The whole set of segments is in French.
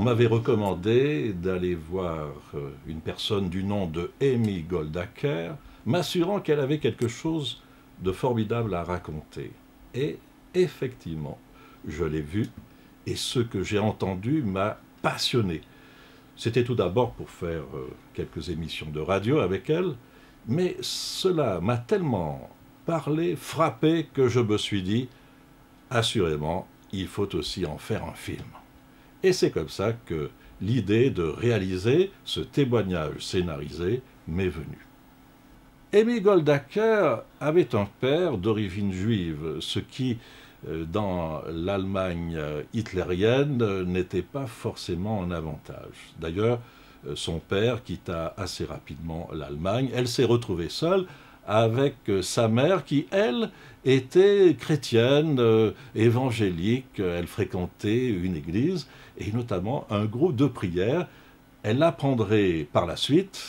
m'avait recommandé d'aller voir une personne du nom de Amy Goldacre, m'assurant qu'elle avait quelque chose de formidable à raconter. Et effectivement, je l'ai vue, et ce que j'ai entendu m'a passionné. C'était tout d'abord pour faire quelques émissions de radio avec elle, mais cela m'a tellement parlé, frappé, que je me suis dit, assurément, il faut aussi en faire un film. Et c'est comme ça que l'idée de réaliser ce témoignage scénarisé m'est venue. Amy Goldacre avait un père d'origine juive, ce qui, dans l'Allemagne hitlérienne, n'était pas forcément un avantage. D'ailleurs, son père quitta assez rapidement l'Allemagne. Elle s'est retrouvée seule avec sa mère qui, elle, était chrétienne, évangélique. Elle fréquentait une église et notamment un groupe de prière. Elle apprendrait par la suite,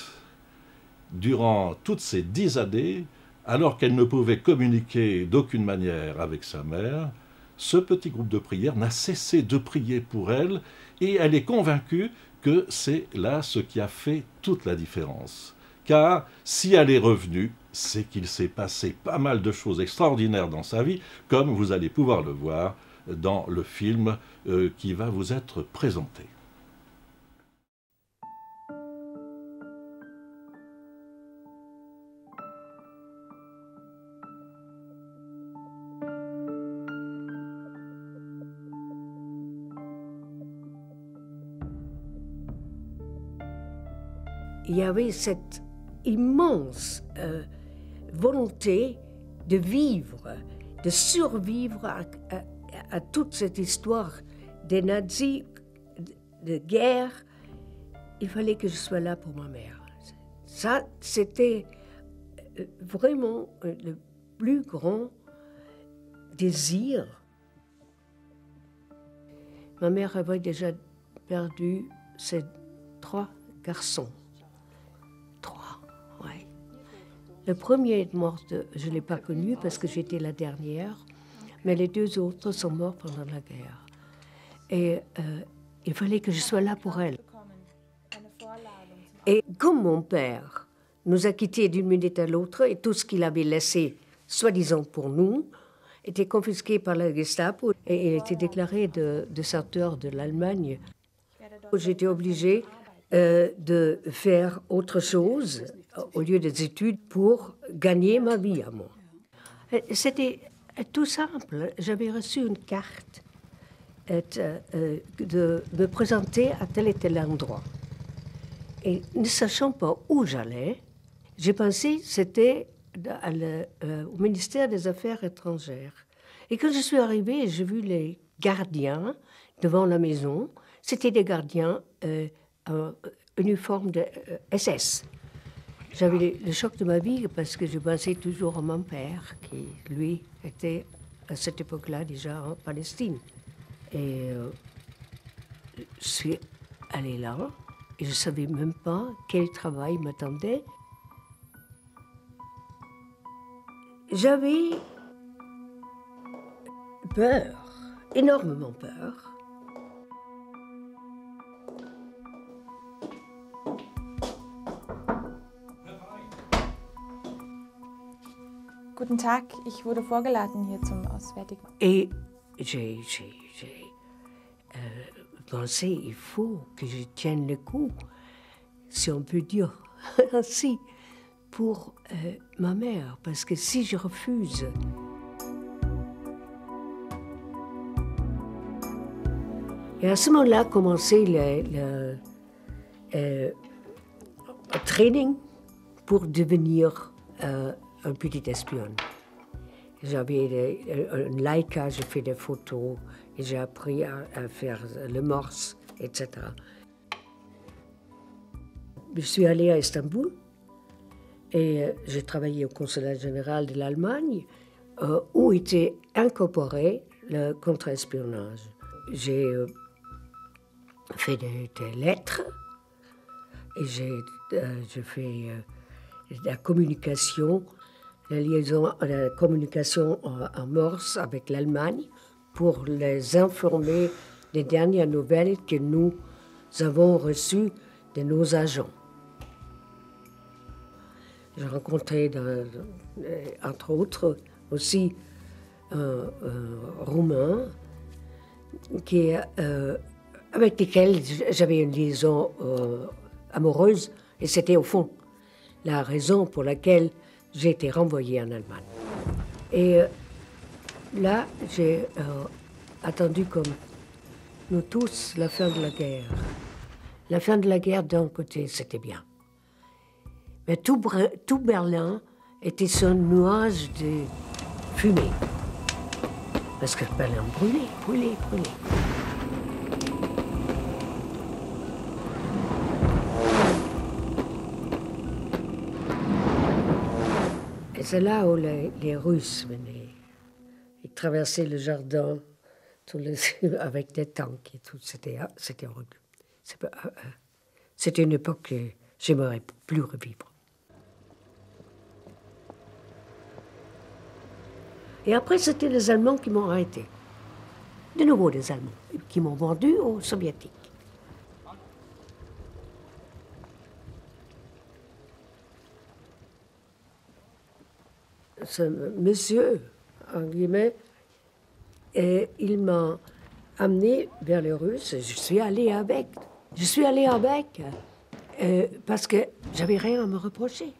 durant toutes ces 10 années, alors qu'elle ne pouvait communiquer d'aucune manière avec sa mère, ce petit groupe de prière n'a cessé de prier pour elle et elle est convaincue que c'est là ce qui a fait toute la différence. Car si elle est revenue, c'est qu'il s'est passé pas mal de choses extraordinaires dans sa vie, comme vous allez pouvoir le voir dans le film qui va vous être présenté. Il y avait cette immense volonté de vivre, de survivre à toute cette histoire des nazis, de guerre. Il fallait que je sois là pour ma mère. Ça, c'était vraiment le plus grand désir. Ma mère avait déjà perdu ses 3 garçons. 3, oui. Le premier est mort, je ne l'ai pas connu parce que j'étais la dernière, mais les 2 autres sont morts pendant la guerre. Et il fallait que je sois là pour elle. Et comme mon père nous a quittés d'une minute à l'autre et tout ce qu'il avait laissé, soi-disant pour nous, était confisqué par la Gestapo et il était déclaré déserteur de l'Allemagne. J'étais obligée de faire autre chose au lieu des études pour gagner ma vie à moi. C'était tout simple. J'avais reçu une carte de me présenter à tel et tel endroit. Et ne sachant pas où j'allais, j'ai pensé que c'était au ministère des Affaires étrangères. Et quand je suis arrivée, j'ai vu les gardiens devant la maison. C'était des gardiens en uniforme de SS. J'avais le choc de ma vie parce que je pensais toujours à mon père, qui, lui, était à cette époque-là déjà en Palestine. Et je suis allée là et je ne savais même pas quel travail m'attendait. J'avais peur, énormément peur. Guten Tag, ich wurde vorgeladen hier zum Auswärtigen. Et j'ai pensé, il faut que je tienne le coup, si on peut dire ainsi, pour ma mère, parce que si je refuse, et à ce moment-là a commencé le training pour devenir un petit espionne. J'avais un Leica, j'ai fait des photos, et j'ai appris à faire le morse, etc. Je suis allée à Istanbul et j'ai travaillé au consulat général de l'Allemagne où était incorporé le contre-espionnage. J'ai fait des lettres et j'ai fait la communication, la communication en morse avec l'Allemagne pour les informer des dernières nouvelles que nous avons reçu de nos agents. J'ai rencontré, entre autres, aussi un Roumain avec lequel j'avais une liaison amoureuse, et c'était au fond la raison pour laquelle j'ai été renvoyée en Allemagne. Et là, j'ai attendu comme nous tous la fin de la guerre. La fin de la guerre, d'un côté, c'était bien. Mais tout Berlin était sur un nuage de fumée. Parce que Berlin brûlait. Et c'est là où les Russes venaient. Ils traversaient le jardin avec des tanks et tout. C'était horrible. C'était une époque que j'aimerais plus revivre. Et après, c'était les Allemands qui m'ont arrêté. De nouveau des Allemands, qui m'ont vendu aux Soviétiques. Ce monsieur, en guillemets, il m'a amené vers les Russes. Je suis allée avec. Parce que j'avais rien à me reprocher.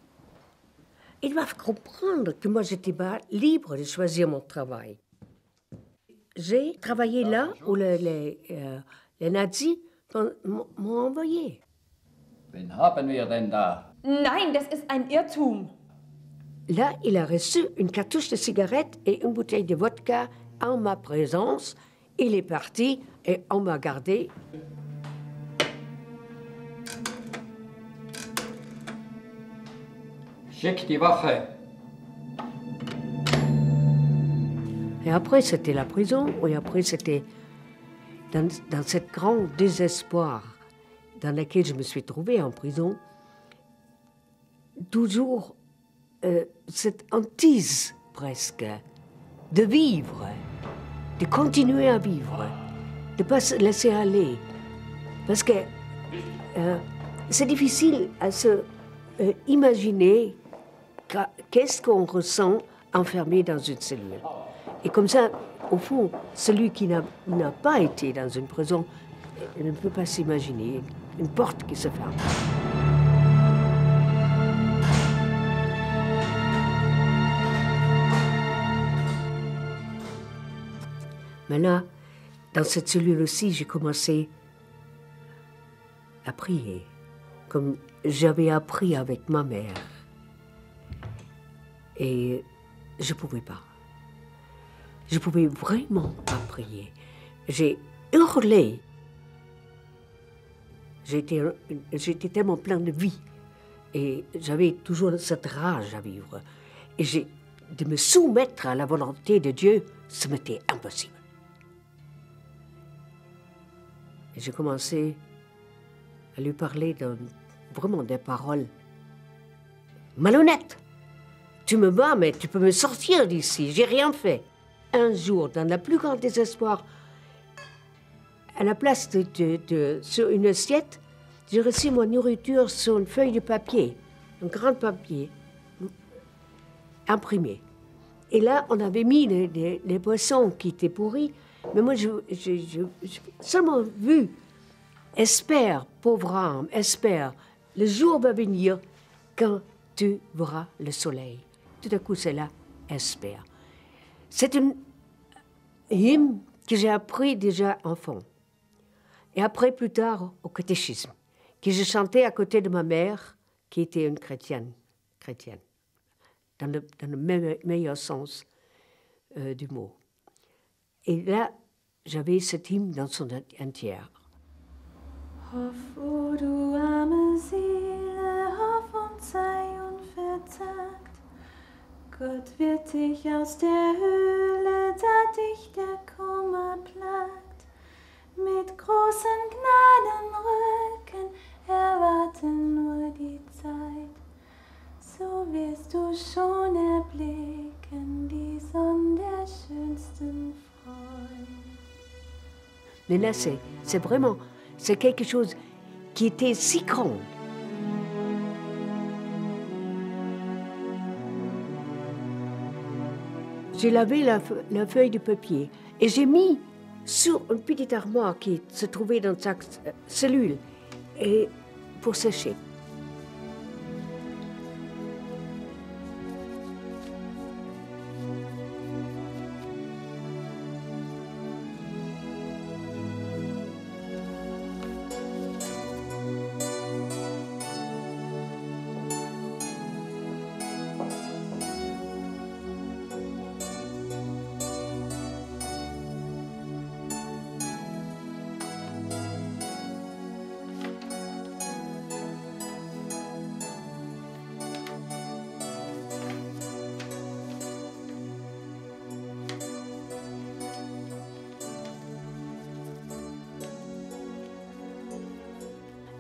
Ils doivent comprendre que moi, j'étais pas libre de choisir mon travail. J'ai travaillé là où les nazis m'ont envoyé. Wen haben wir denn da? Nein, das ist ein Irrtum. Là, il a reçu une cartouche de cigarettes et une bouteille de vodka en ma présence. Il est parti et on m'a gardé. Schick die Wache. Et après, c'était la prison, et après, c'était dans cette grand désespoir dans lequel je me suis trouvée en prison, toujours cette hantise presque de vivre, de continuer à vivre, de ne pas se laisser aller. Parce que c'est difficile à se imaginer qu'est-ce qu'on ressent enfermé dans une cellule. Et comme ça, au fond, celui qui n'a pas été dans une prison ne peut pas s'imaginer une porte qui se ferme. Mais là, dans cette cellule aussi, j'ai commencé à prier, comme j'avais appris avec ma mère. Et je ne pouvais pas. Je ne pouvais vraiment pas prier. J'ai hurlé. J'étais tellement plein de vie. Et j'avais toujours cette rage à vivre. Et de me soumettre à la volonté de Dieu, ça m'était impossible. Et j'ai commencé à lui parler vraiment des paroles malhonnêtes. Tu me bats, mais tu peux me sortir d'ici, j'ai rien fait. Un jour, dans le plus grand désespoir, à la place sur une assiette, j'ai reçu ma nourriture sur une feuille de papier, un grand papier, imprimé. Et là, on avait mis les poissons qui étaient pourris, mais moi, j'ai seulement vu, espère, pauvre âme, espère, le jour va venir quand tu verras le soleil. Tout à coup, c'est là, espère. C'est une hymne que j'ai appris déjà enfant. Et après, plus tard, au catéchisme, que je chantais à côté de ma mère, qui était une chrétienne, dans le meilleur sens du mot. Et là, j'avais cet hymne dans son entière. Hoff, o du arme Seele, hoff und sei unverzagt. Gott wird dich aus der Höhle, da dich der Kummer plagt, mit großen Gnadenrücken erwarten nur die Zeit. So wirst du schon erblicken die Sonne der schönsten Freude. Mais là, c'est vraiment C'est quelque chose qui était si grand. J'ai lavé la feuille de papier et j'ai mis sur une petite armoire qui se trouvait dans chaque cellule et pour sécher.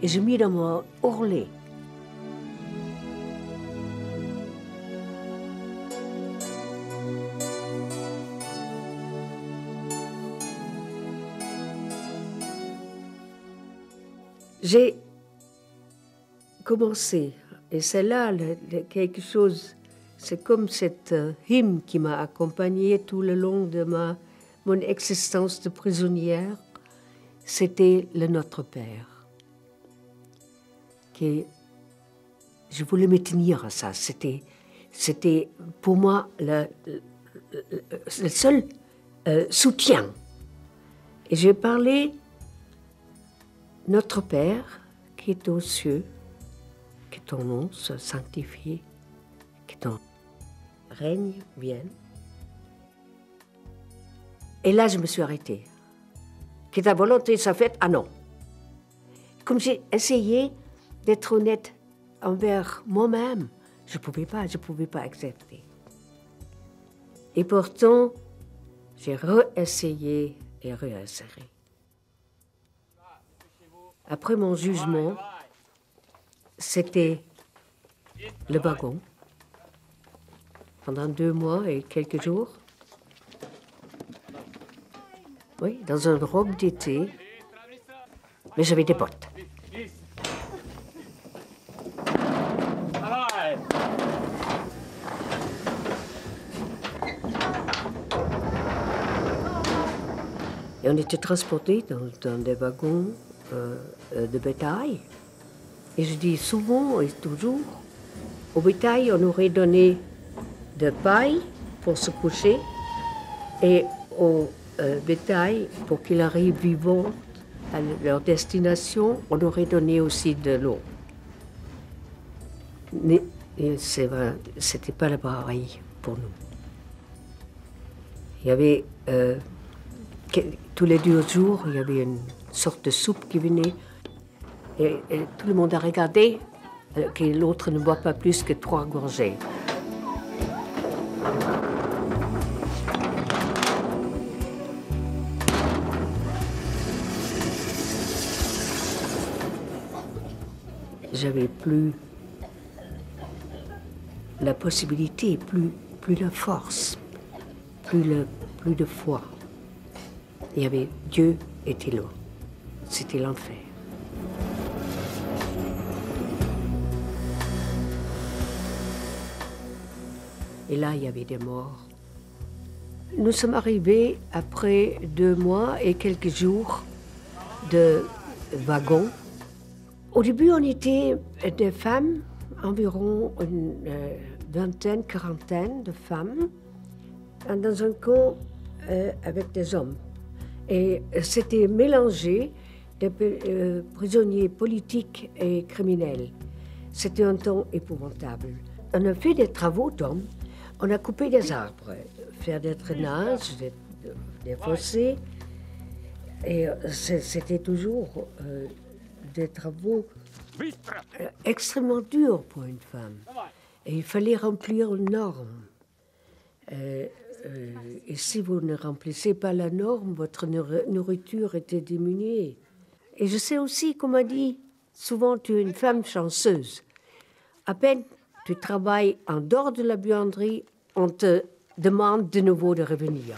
Et j'ai mis dans mon ourlet. J'ai commencé, et c'est là quelque chose, c'est comme cette hymne qui m'a accompagnée tout le long de mon existence de prisonnière, c'était le Notre Père. Que je voulais me tenir à ça. C'était pour moi le seul soutien. Et j'ai parlé Notre Père qui est aux cieux, que ton nom soit sanctifié, que ton règne vienne. Et là, je me suis arrêtée. Que ta volonté soit faite, ah non. Comme j'ai essayé d'être honnête envers moi-même, je ne pouvais pas accepter. Et pourtant, j'ai réessayé et réessayé. Après mon jugement, c'était le wagon. Pendant 2 mois et quelques jours. Oui, dans une robe d'été, mais j'avais des bottes. Et on était transportés dans des wagons de bétail. Et je dis souvent et toujours, au bétail, on aurait donné de paille pour se coucher et au bétail, pour qu'il arrive vivant à leur destination, on aurait donné aussi de l'eau. Mais c'est vrai, c'était pas pareil pour nous. Il y avait tous les 2 jours, il y avait une sorte de soupe qui venait et tout le monde a regardé que l'autre ne boit pas plus que 3 gorgées. J'avais plus la possibilité, plus la force, plus de foi. Il y avait Dieu était là. C'était l'enfer. Et là, il y avait des morts. Nous sommes arrivés après 2 mois et quelques jours de wagon. Au début, on était des femmes, environ une vingtaine, quarantaine de femmes, dans un camp avec des hommes. Et c'était mélangé de prisonniers politiques et criminels. C'était un temps épouvantable. On a fait des travaux d'hommes, on a coupé des arbres, fait des drainages, des fossés. Et c'était toujours des travaux extrêmement durs pour une femme. Et il fallait remplir une norme. Et si vous ne remplissez pas la norme, votre nourriture était diminuée. Et je sais aussi qu'on m'a dit, souvent tu es une femme chanceuse. À peine tu travailles en dehors de la buanderie, on te demande de nouveau de revenir.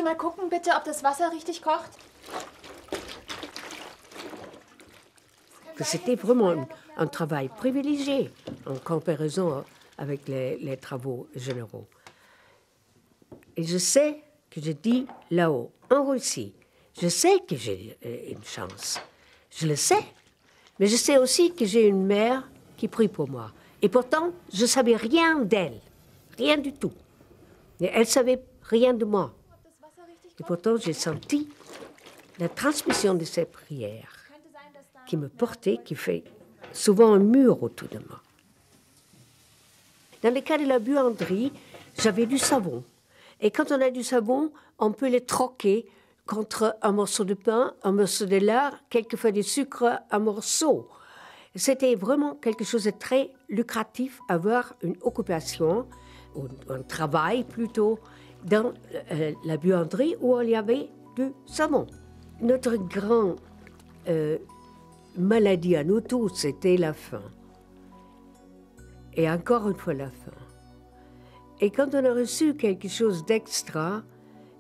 mal gucken, bitte, ob das Wasser richtig kocht? C'était vraiment un travail privilégié en comparaison avec les travaux généraux. Et je sais que je dis là-haut, en Russie, je sais que j'ai une chance. Je le sais. Mais je sais aussi que j'ai une mère qui prie pour moi. Et pourtant, je ne savais rien d'elle. Rien du tout. Et elle ne savait rien de moi. Et pourtant, j'ai senti la transmission de ces prières qui me portait, qui fait souvent un mur autour de moi. Dans le cas de la buanderie, j'avais du savon. Et quand on a du savon, on peut le troquer contre un morceau de pain, un morceau de lard, quelquefois du sucre, un morceau. C'était vraiment quelque chose de très lucratif, avoir une occupation, ou un travail plutôt, dans la buanderie où il y avait du savon. Notre grande maladie à nous tous, c'était la faim. Et encore une fois la faim. Et quand on a reçu quelque chose d'extra,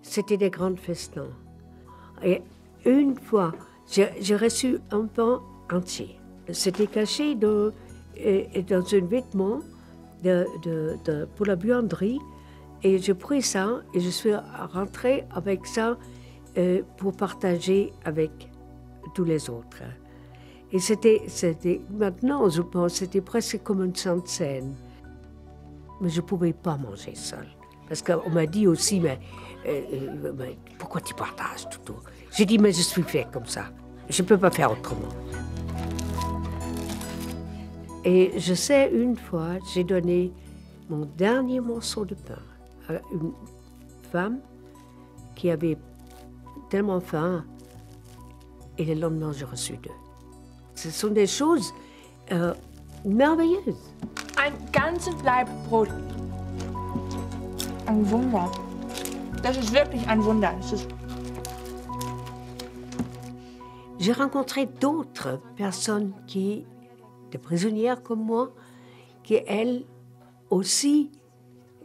c'était des grands festins. Et une fois, j'ai reçu un pain entier. C'était caché dans un vêtement pour la buanderie. Et j'ai pris ça et je suis rentrée avec ça pour partager avec tous les autres. Et c'était maintenant, je pense, c'était presque comme une sainte scène. Mais je ne pouvais pas manger seule. Parce qu'on m'a dit aussi, mais pourquoi tu partages tout? J'ai dit, mais je suis fait comme ça. Je ne peux pas faire autrement. Et je sais, une fois, j'ai donné mon dernier morceau de pain à une femme qui avait tellement faim. Et le lendemain, j'ai reçu deux. Ce sont des choses merveilleuses. Ein ganzes Laib Brot. Ein Wunder. Das ist wirklich ein Wunder. J'ai rencontré d'autres personnes des prisonnières comme moi, qui elles aussi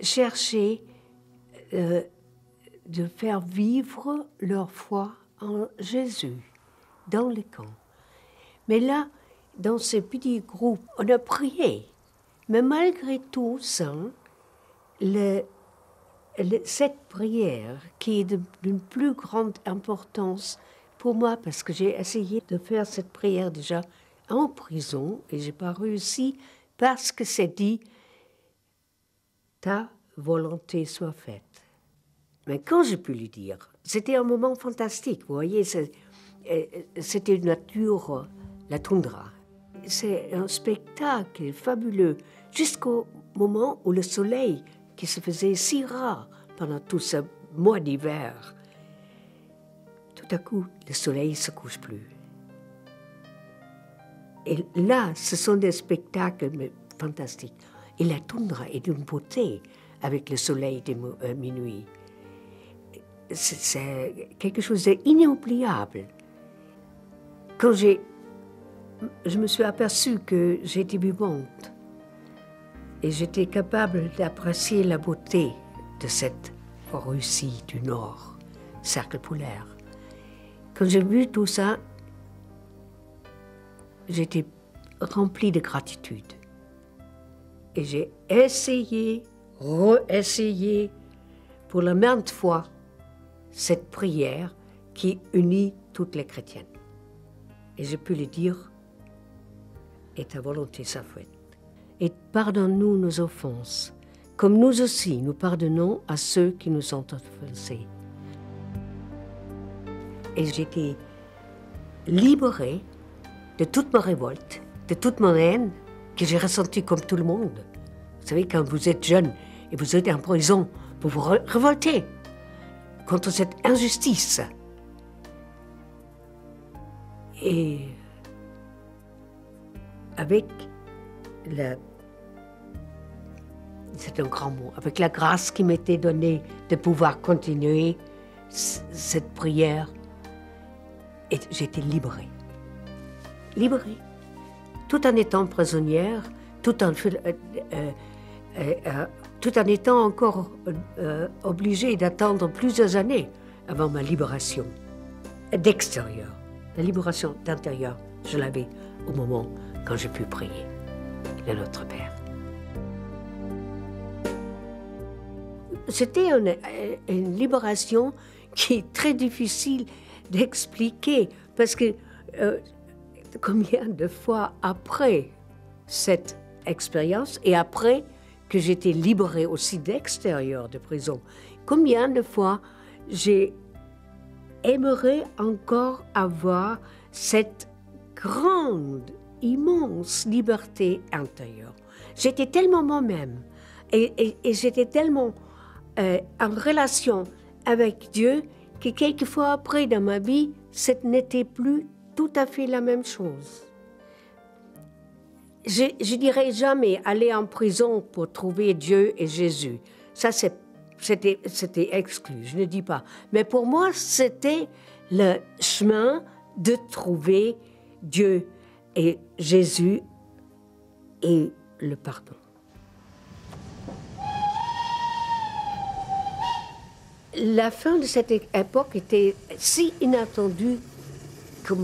cherchaient de faire vivre leur foi en Jésus dans les camps. Mais là, dans ces petits groupes, on a prié. Mais malgré tout ça, cette prière qui est d'une plus grande importance pour moi, parce que j'ai essayé de faire cette prière déjà en prison et je n'ai pas réussi parce que c'est dit « ta volonté soit faite ». Mais quand j'ai pu lui dire, c'était un moment fantastique, vous voyez, c'était une nature, la toundra. C'est un spectacle fabuleux jusqu'au moment où le soleil, qui se faisait si rare pendant tout ce mois d'hiver, tout à coup, le soleil ne se couche plus. Et là, ce sont des spectacles fantastiques. Et la toundra est d'une beauté avec le soleil de minuit. C'est quelque chose d'inoubliable. Quand je me suis aperçue que j'étais vivante et j'étais capable d'apprécier la beauté de cette Russie du Nord, cercle polaire. Quand j'ai vu tout ça, j'étais remplie de gratitude. Et j'ai essayé, réessayé, pour la maintes fois, cette prière qui unit toutes les chrétiennes. Et j'ai pu lui dire, et ta volonté soit faite. Et pardonne-nous nos offenses, comme nous aussi nous pardonnons à ceux qui nous ont offensés. Et j'étais libérée de toute ma révolte, de toute mon haine que j'ai ressentie comme tout le monde. Vous savez, quand vous êtes jeune et vous êtes en prison, vous vous révoltez contre cette injustice. Et avec c'est un grand mot, avec la grâce qui m'était donnée de pouvoir continuer cette prière, et j'étais libérée. Libérée. Tout en étant prisonnière, tout en étant encore obligée d'attendre plusieurs années avant ma libération d'extérieur. La libération d'intérieur, je l'avais au moment quand j'ai pu prier le Notre Père. C'était une libération qui est très difficile d'expliquer parce que combien de fois après cette expérience et après que j'étais libérée aussi d'extérieur de prison, combien de fois j'aimerais encore avoir cette grande, immense liberté intérieure. J'étais tellement moi-même et j'étais tellement en relation avec Dieu que quelquefois après dans ma vie, ce n'était plus tout à fait la même chose. Je dirais jamais aller en prison pour trouver Dieu et Jésus. Ça, c'était exclu, je ne dis pas. Mais pour moi, c'était le chemin de trouver Dieu et Jésus et le pardon. La fin de cette époque était si inattendue qu'on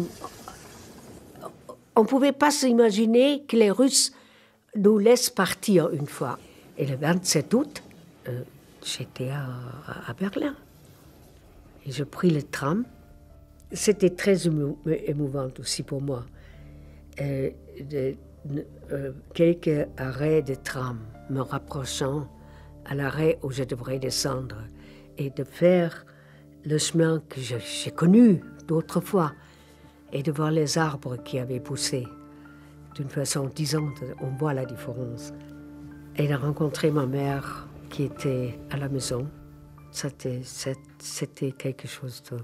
ne pouvait pas s'imaginer que les Russes nous laissent partir une fois. Et le 27 août, j'étais à Berlin. Et je pris le tram. C'était très émouvant aussi pour moi. Quelques arrêts de tram me rapprochant à l'arrêt où je devrais descendre et de faire le chemin que j'ai connu d'autres fois et de voir les arbres qui avaient poussé d'une façon disante, on voit la différence. Et de rencontrer ma mère qui était à la maison, c'était quelque chose de...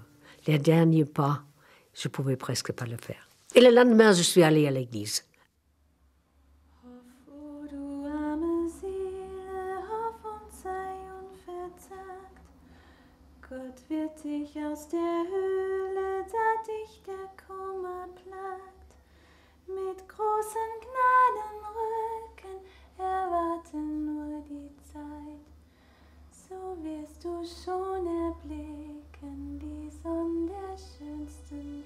Les derniers pas, je ne pouvais presque pas le faire. Et le lendemain, je suis allée à l'église. Gott wird dich aus der Höhle, da dich der Kummer plagt, mit großen Gnadenrücken erwarten nur die Zeit. So wirst du schon erblicken die Sonne der schönsten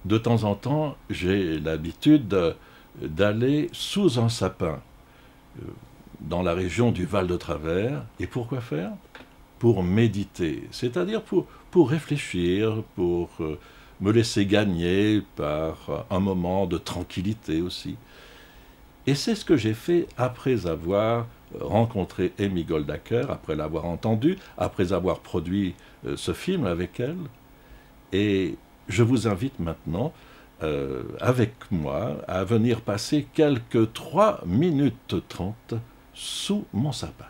De temps en temps, j'ai l'habitude d'aller sous un sapin, dans la région du Val de Travers. Et pour quoi faire ? Pour méditer, c'est-à-dire pour réfléchir, pour me laisser gagner par un moment de tranquillité aussi. Et c'est ce que j'ai fait après avoir rencontré Amy Goldacker, après l'avoir entendue, après avoir produit ce film avec elle. Et je vous invite maintenant, avec moi, à venir passer quelques 3 minutes 30 sous mon sapin.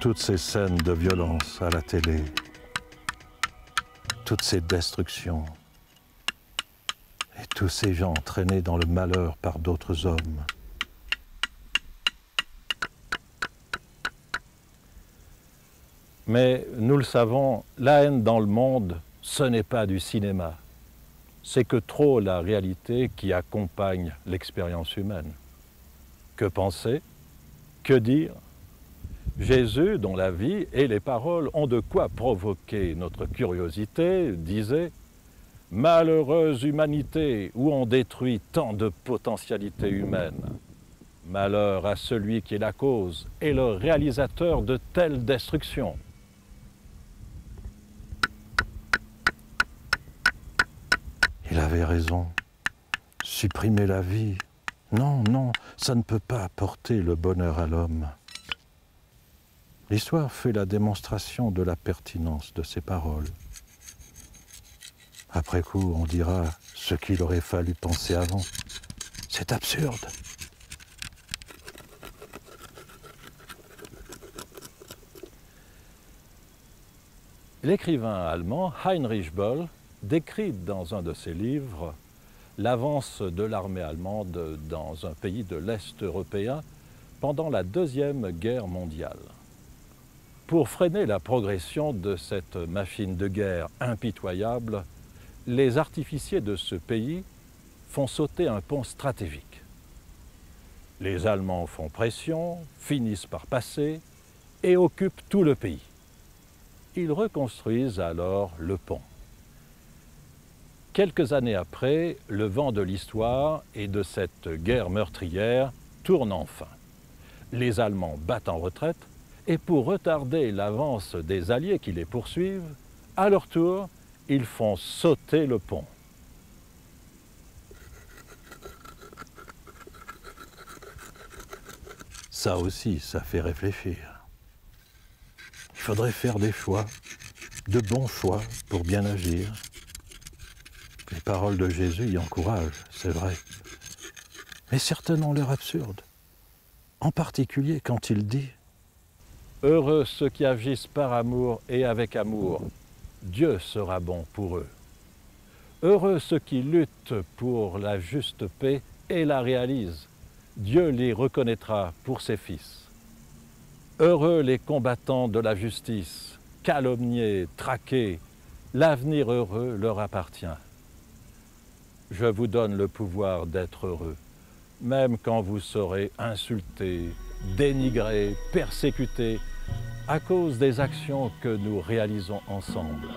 Toutes ces scènes de violence à la télé, toutes ces destructions, et tous ces gens entraînés dans le malheur par d'autres hommes. Mais nous le savons, la haine dans le monde, ce n'est pas du cinéma. C'est que trop la réalité qui accompagne l'expérience humaine. Que penser? Que dire? Jésus, dont la vie et les paroles ont de quoi provoquer notre curiosité, disait « Malheureuse humanité, où on détruit tant de potentialités humaines. Malheur à celui qui est la cause et le réalisateur de telles destructions. » Il avait raison. Supprimer la vie, non, non, ça ne peut pas apporter le bonheur à l'homme. L'histoire fait la démonstration de la pertinence de ces paroles. Après coup, on dira ce qu'il aurait fallu penser avant. C'est absurde. L'écrivain allemand Heinrich Böll décrit dans un de ses livres l'avance de l'armée allemande dans un pays de l'Est européen pendant la Deuxième Guerre mondiale. Pour freiner la progression de cette machine de guerre impitoyable, les artificiers de ce pays font sauter un pont stratégique. Les Allemands font pression, finissent par passer et occupent tout le pays. Ils reconstruisent alors le pont. Quelques années après, le vent de l'histoire et de cette guerre meurtrière tourne enfin. Les Allemands battent en retraite et pour retarder l'avance des Alliés qui les poursuivent, à leur tour, ils font sauter le pont. Ça aussi, ça fait réfléchir. Il faudrait faire des choix, de bons choix pour bien agir. Les paroles de Jésus y encouragent, c'est vrai. Mais certaines ont l'air absurdes. En particulier quand il dit « Heureux ceux qui agissent par amour et avec amour, Dieu sera bon pour eux. Heureux ceux qui luttent pour la juste paix et la réalisent, Dieu les reconnaîtra pour ses fils. Heureux les combattants de la justice, calomniés, traqués, l'avenir heureux leur appartient. Je vous donne le pouvoir d'être heureux, même quand vous serez insultés, dénigrés, persécutés, à cause des actions que nous réalisons ensemble. »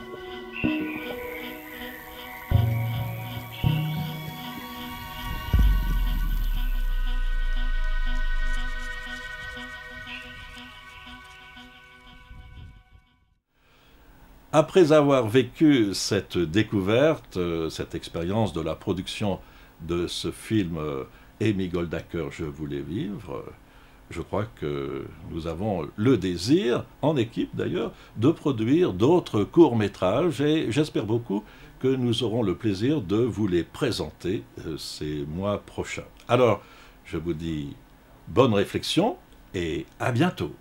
Après avoir vécu cette découverte, cette expérience de la production de ce film Emmy Goldacker, Je voulais vivre, je crois que nous avons le désir, en équipe d'ailleurs, de produire d'autres courts-métrages et j'espère beaucoup que nous aurons le plaisir de vous les présenter ces mois prochains. Alors, je vous dis bonne réflexion et à bientôt.